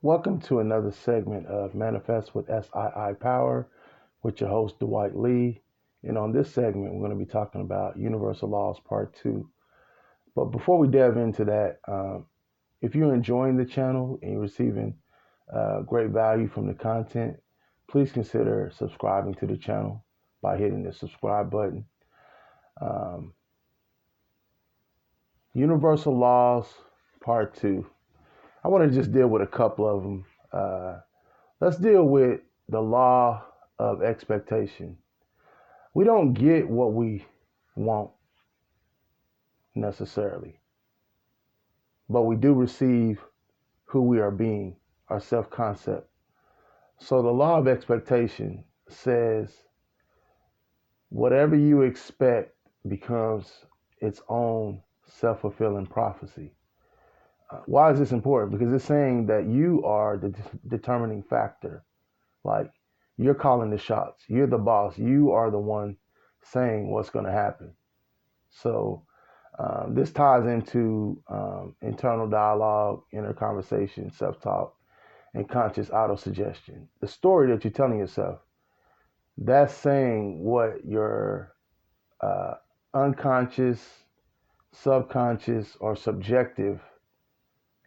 Welcome to another segment of Manifest with SII Power with your host, Dwight Lee. And on this segment, we're going to be talking about Universal Laws Part 2. But before we delve into that, if you're enjoying the channel and you're receiving great value from the content, please consider subscribing to the channel by hitting the subscribe button. Universal Laws Part 2. I want to just deal with a couple of them. Let's deal with the law of expectation. We don't get what we want necessarily, but we do receive who we are being, our self concept. So the law of expectation says whatever you expect becomes its own self fulfilling prophecy. Why is this important? Because it's saying that you are the determining factor. Like, you're calling the shots. You're the boss. You are the one saying what's going to happen. So this ties into internal dialogue, inner conversation, self-talk, and conscious auto-suggestion. The story that you're telling yourself, that's saying what your unconscious, subconscious, or subjective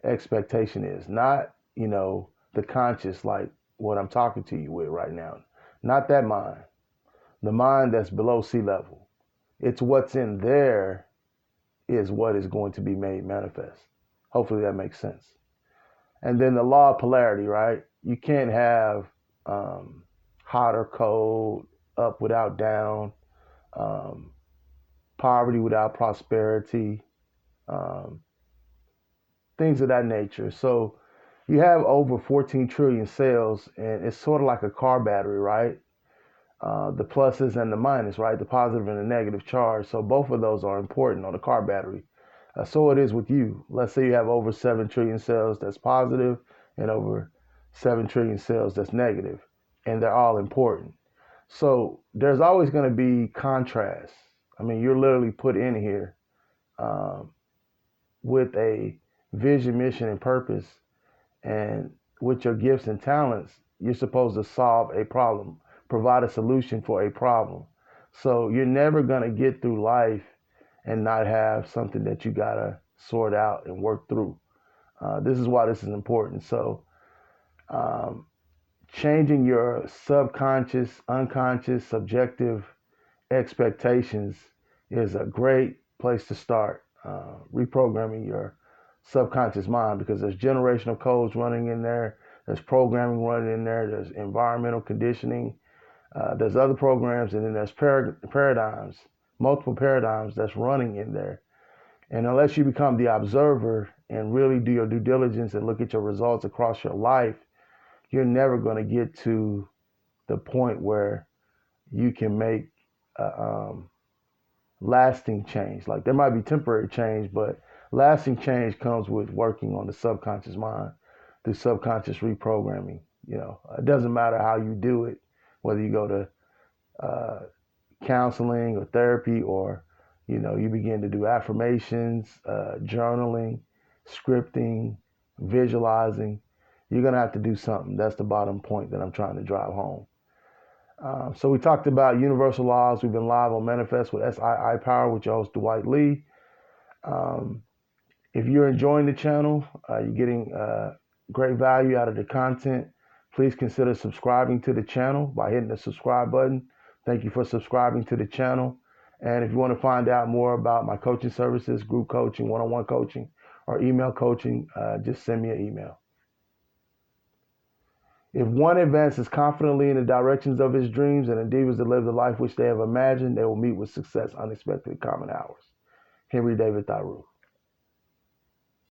expectation is. Not, the conscious, like what I'm talking to you with right now. Not that mind. The mind that's below sea level. It's what's in there is what is going to be made manifest. Hopefully that makes sense. And then the law of polarity, right? You can't have hot or cold, up without down, poverty without prosperity, things of that nature. So you have over 14 trillion cells, and it's sort of like a car battery, right? The pluses and the minus, right? The positive and the negative charge. So both of those are important on the car battery. So it is with you. Let's say you have over 7 trillion cells that's positive and over 7 trillion cells that's negative, and they're all important. So there's always going to be contrast. I mean, you're literally put in here with a vision, mission, and purpose, and with your gifts and talents, you're supposed to solve a problem, provide a solution for a problem. So you're never going to get through life and not have something that you got to sort out and work through. This is why this is important. So changing your subconscious, unconscious, subjective expectations is a great place to start. Reprogramming your subconscious mind, because there's generational codes running in there, there's programming running in there, there's environmental conditioning, there's other programs, and then there's paradigms, multiple paradigms that's running in there. And unless you become the observer and really do your due diligence and look at your results across your life, you're never going to get to the point where you can make lasting change. Like, there might be temporary change, but lasting change comes with working on the subconscious mind through subconscious reprogramming. It doesn't matter how you do it, whether you go to counseling or therapy, or you begin to do affirmations, journaling, scripting, visualizing. You're gonna have to do something. That's the bottom point that I'm trying to drive home. So we talked about universal laws. We've been live on Manifest with SII Power with your host, Dwight Lee. If you're enjoying the channel, you're getting great value out of the content, please consider subscribing to the channel by hitting the subscribe button. Thank you for subscribing to the channel. And if you want to find out more about my coaching services, group coaching, one-on-one coaching, or email coaching, just send me an email. If one advances confidently in the directions of his dreams and endeavors to live the life which they have imagined, they will meet with success unexpected common hours. Henry David Thoreau.